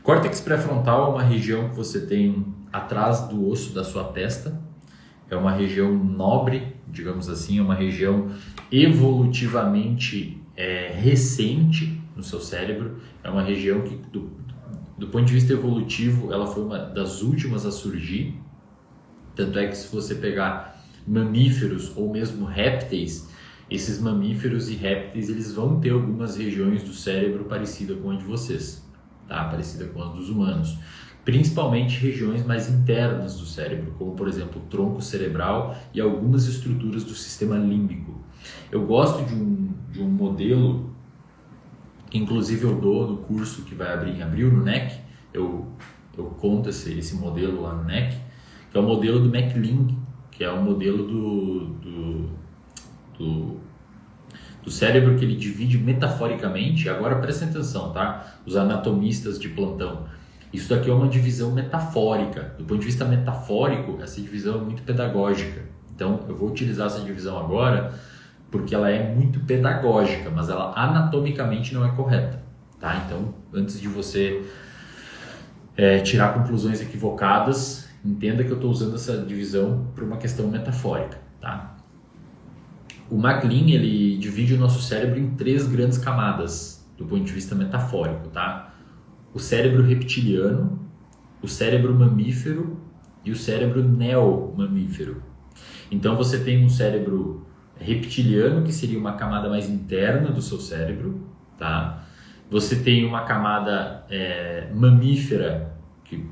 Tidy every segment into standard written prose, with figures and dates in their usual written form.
Córtex pré-frontal é uma região que você tem atrás do osso da sua testa. É uma região nobre, digamos assim, é uma região evolutivamente recente no seu cérebro. É uma região que, do ponto de vista evolutivo, ela foi uma das últimas a surgir. Tanto é que se você pegar mamíferos ou mesmo répteis, esses mamíferos e répteis eles vão ter algumas regiões do cérebro parecida com a de vocês, tá? Parecida com as dos humanos. Principalmente regiões mais internas do cérebro, como por exemplo o tronco cerebral e algumas estruturas do sistema límbico. Eu gosto de um modelo que inclusive eu dou no curso que vai abrir em abril no NEC. Eu conto esse modelo lá no NEC, que é o modelo do MacLean, que é o modelo do cérebro que ele divide metaforicamente. Agora prestem atenção, tá? Os anatomistas de plantão. Isso daqui é uma divisão metafórica. Do ponto de vista metafórico, essa divisão é muito pedagógica. Então, eu vou utilizar essa divisão agora porque ela é muito pedagógica, mas ela anatomicamente não é correta, tá? Então, antes de você tirar conclusões equivocadas, entenda que eu estou usando essa divisão por uma questão metafórica, tá? O MacLean, ele divide o nosso cérebro em 3 grandes camadas, do ponto de vista metafórico, tá? O cérebro reptiliano, o cérebro mamífero e o cérebro neomamífero. Então você tem um cérebro reptiliano, que seria uma camada mais interna do seu cérebro, tá? Você tem uma camada mamífera, que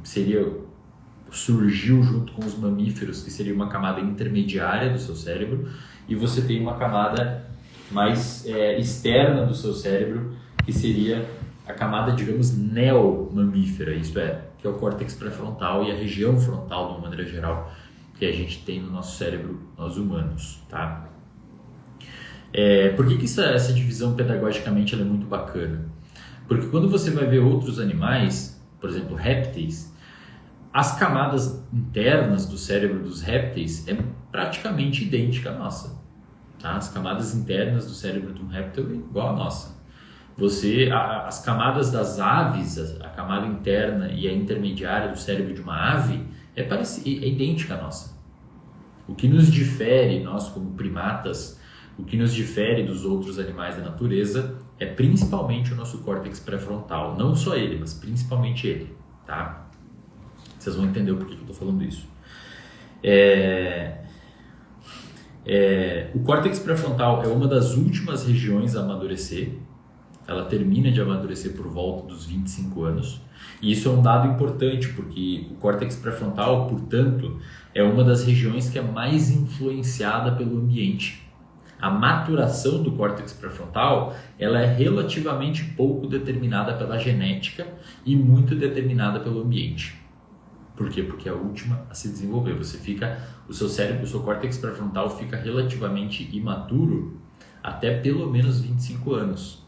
surgiu junto com os mamíferos, que seria uma camada intermediária do seu cérebro, e você tem uma camada mais externa do seu cérebro, que seria a camada, digamos, neomamífera, isto é, que é o córtex pré-frontal e a região frontal, de uma maneira geral, que a gente tem no nosso cérebro, nós humanos, tá? Por que essa divisão pedagogicamente ela é muito bacana? Porque quando você vai ver outros animais, por exemplo, répteis, as camadas internas do cérebro dos répteis é praticamente idêntica à nossa, tá? As camadas internas do cérebro de um réptil é igual à nossa. As camadas das aves, a camada interna e a intermediária do cérebro de uma ave é idêntica à nossa. O que nos difere, nós como primatas, o que nos difere dos outros animais da natureza é principalmente o nosso córtex pré-frontal. Não só ele, mas principalmente ele, tá? Vocês vão entender o porquê que eu estou falando isso. O córtex pré-frontal é uma das últimas regiões a amadurecer. Ela termina de amadurecer por volta dos 25 anos. E isso é um dado importante, porque o córtex pré-frontal, portanto, é uma das regiões que é mais influenciada pelo ambiente. A maturação do córtex pré-frontal, ela é relativamente pouco determinada pela genética e muito determinada pelo ambiente. Por quê? Porque é a última a se desenvolver. O seu cérebro, o seu córtex pré-frontal fica relativamente imaturo até pelo menos 25 anos.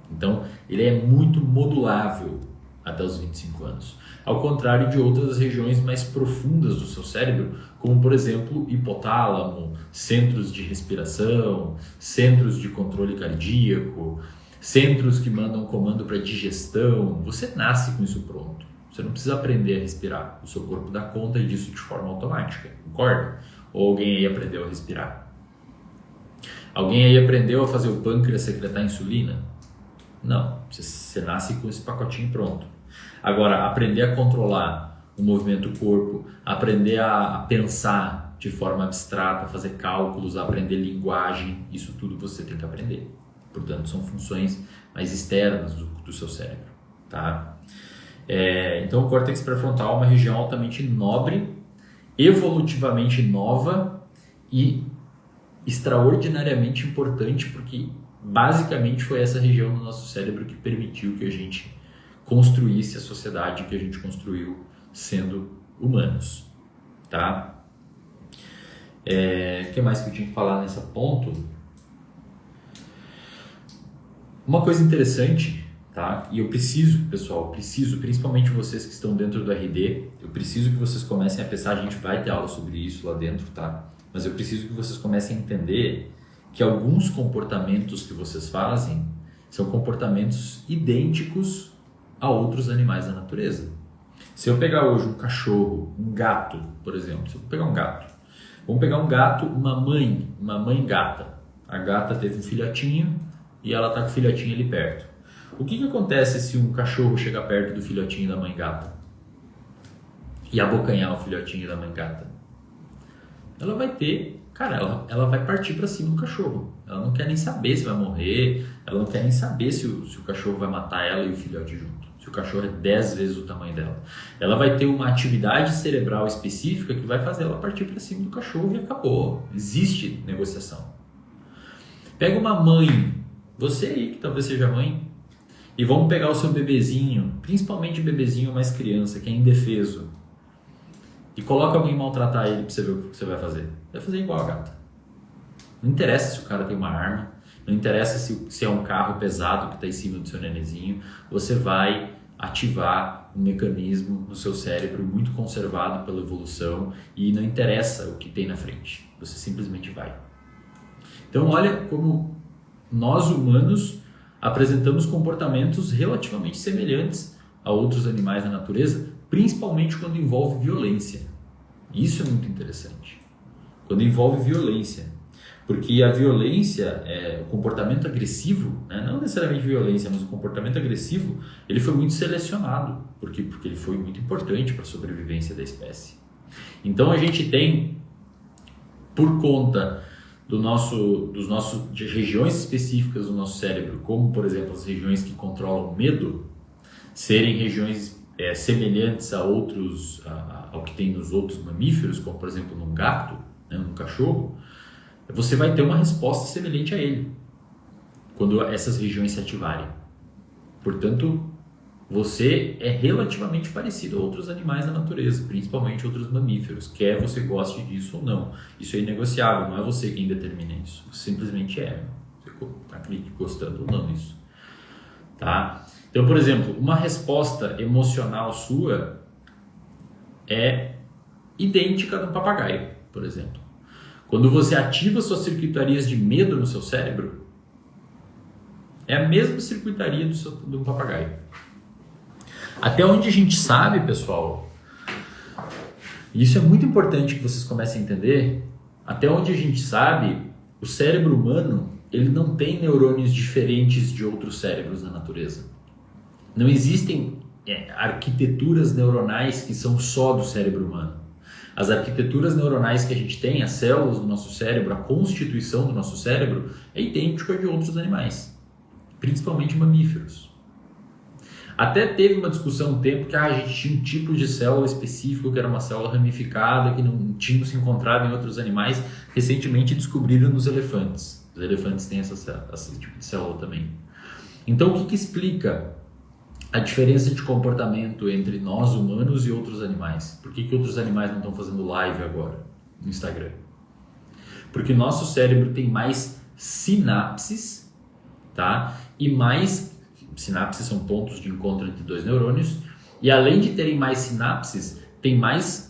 Então, ele é muito modulável até os 25 anos. Ao contrário de outras regiões mais profundas do seu cérebro, como, por exemplo, hipotálamo, centros de respiração, centros de controle cardíaco, centros que mandam comando para digestão. Você nasce com isso pronto. Você não precisa aprender a respirar. O seu corpo dá conta disso de forma automática, concorda? Ou alguém aí aprendeu a respirar? Alguém aí aprendeu a fazer o pâncreas secretar insulina? Não, você nasce com esse pacotinho pronto. Agora, aprender a controlar o movimento do corpo, aprender a pensar de forma abstrata, fazer cálculos, aprender linguagem, isso tudo você tem que aprender. Portanto, são funções mais externas do seu cérebro, tá? Então, o córtex pré-frontal é uma região altamente nobre, evolutivamente nova e extraordinariamente importante, porque basicamente foi essa região do nosso cérebro que permitiu que a gente construísse a sociedade que a gente construiu sendo humanos, tá? O que mais que eu tinha que falar nesse ponto? Uma coisa interessante, tá? E eu preciso, pessoal, principalmente vocês que estão dentro do RD, eu preciso que vocês comecem a pensar, a gente vai ter aula sobre isso lá dentro, tá? Mas eu preciso que vocês comecem a entender que alguns comportamentos que vocês fazem são comportamentos idênticos a outros animais da natureza. Se eu pegar hoje um cachorro, um gato, por exemplo, se eu pegar um gato, vamos pegar um gato, uma mãe gata. A gata teve um filhotinho e ela está com o filhotinho ali perto. O que acontece se um cachorro chega perto do filhotinho da mãe gata e abocanhar o filhotinho da mãe gata? Ela vai ter, cara, ela vai partir para cima do cachorro. Ela não quer nem saber se vai morrer, ela não quer nem saber se o cachorro vai matar ela e o filhote junto. Se o cachorro é 10 vezes o tamanho dela. Ela vai ter uma atividade cerebral específica que vai fazer ela partir para cima do cachorro e acabou. Existe negociação. Pega uma mãe, você aí que talvez seja mãe, e vamos pegar o seu bebezinho, principalmente bebezinho mais criança, que é indefeso, e coloca alguém maltratar ele para você ver o que você vai fazer. Vai fazer igual a gata. Não interessa se o cara tem uma arma, não interessa se é um carro pesado que está em cima do seu nenezinho, você vai ativar um mecanismo no seu cérebro muito conservado pela evolução e não interessa o que tem na frente, você simplesmente vai. Então olha como nós humanos apresentamos comportamentos relativamente semelhantes a outros animais da natureza, principalmente quando envolve violência. Isso é muito interessante. Quando envolve violência. Porque a violência, o comportamento agressivo, né, não necessariamente violência, mas o comportamento agressivo, ele foi muito selecionado. Porque ele foi muito importante para a sobrevivência da espécie. Então a gente tem, por conta de regiões específicas do nosso cérebro, como por exemplo as regiões que controlam o medo, serem regiões semelhantes ao que tem nos outros mamíferos, como por exemplo num gato, né, num cachorro, você vai ter uma resposta semelhante a ele quando essas regiões se ativarem. Portanto, você é relativamente parecido a outros animais da natureza, principalmente outros mamíferos, quer você goste disso ou não. Isso é inegociável, não é você quem determina isso, simplesmente é. Você acredita gostando ou não disso. Tá? Então, por exemplo, uma resposta emocional sua é idêntica do papagaio, por exemplo. Quando você ativa suas circuitarias de medo no seu cérebro, é a mesma circuitaria do papagaio. Até onde a gente sabe, pessoal, e isso é muito importante que vocês comecem a entender, até onde a gente sabe, o cérebro humano ele não tem neurônios diferentes de outros cérebros na natureza. Não existem arquiteturas neuronais que são só do cérebro humano. As arquiteturas neuronais que a gente tem, as células do nosso cérebro, a constituição do nosso cérebro é idêntica de outros animais, principalmente mamíferos. Até teve uma discussão um tempo que a gente tinha um tipo de célula específico, que era uma célula ramificada, que não tinha se encontrado em outros animais. Recentemente descobriram nos elefantes. Os elefantes têm esse tipo de célula também. Então o que explica a diferença de comportamento entre nós humanos e outros animais? Por que outros animais não estão fazendo live agora no Instagram? Porque o nosso cérebro tem mais sinapses, tá? E mais sinapses são pontos de encontro entre dois neurônios, e além de terem mais sinapses, tem mais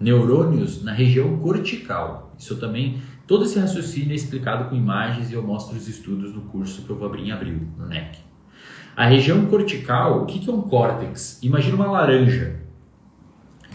neurônios na região cortical. Isso também, todo esse raciocínio é explicado com imagens e eu mostro os estudos no curso que eu vou abrir em abril, no NEC. A região cortical, o que é um córtex? Imagina uma laranja.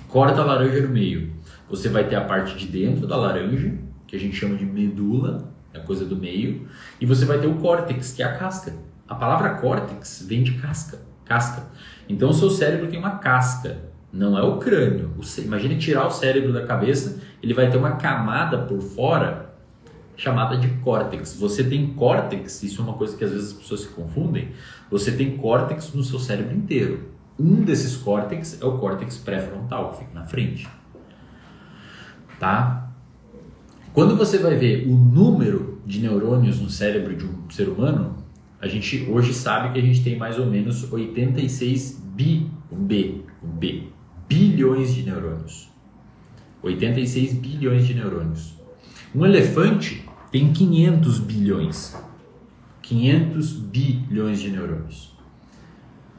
Corta a laranja no meio. Você vai ter a parte de dentro da laranja, que a gente chama de medula, é a coisa do meio, e você vai ter o córtex, que é a casca. A palavra córtex vem de casca. Então o seu cérebro tem uma casca, não é o crânio. Imagina tirar o cérebro da cabeça, ele vai ter uma camada por fora chamada de córtex. Você tem córtex, isso é uma coisa que às vezes as pessoas se confundem, você tem córtex no seu cérebro inteiro. Um desses córtex é o córtex pré-frontal, que fica na frente. Tá? Quando você vai ver o número de neurônios no cérebro de um ser humano, a gente hoje sabe que a gente tem mais ou menos 86 bilhões de neurônios. 86 bilhões de neurônios. Um elefante tem 500 bilhões. 500 bilhões de neurônios.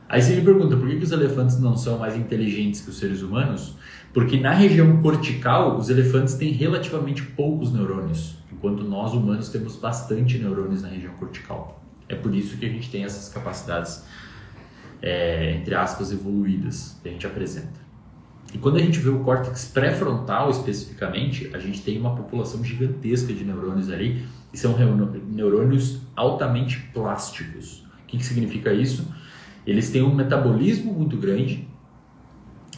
Aí você me pergunta, por que os elefantes não são mais inteligentes que os seres humanos? Porque na região cortical, os elefantes têm relativamente poucos neurônios, enquanto nós humanos temos bastante neurônios na região cortical. É por isso que a gente tem essas capacidades, entre aspas, evoluídas que a gente apresenta. E quando a gente vê o córtex pré-frontal especificamente, a gente tem uma população gigantesca de neurônios ali, e são neurônios altamente plásticos. O que significa isso? Eles têm um metabolismo muito grande,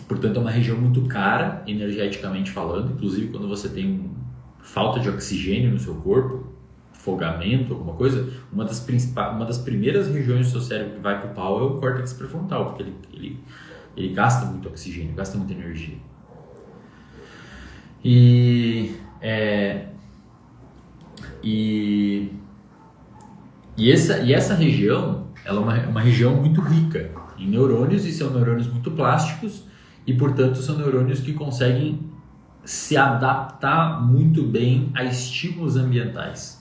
portanto é uma região muito cara, energeticamente falando. Inclusive quando você tem falta de oxigênio no seu corpo, afogamento, alguma coisa, uma das primeiras regiões do seu cérebro que vai para o pau é o córtex pré-frontal, porque ele gasta muito oxigênio, gasta muita energia. E essa região, ela é uma região muito rica em neurônios, e são neurônios muito plásticos, e portanto são neurônios que conseguem se adaptar muito bem a estímulos ambientais.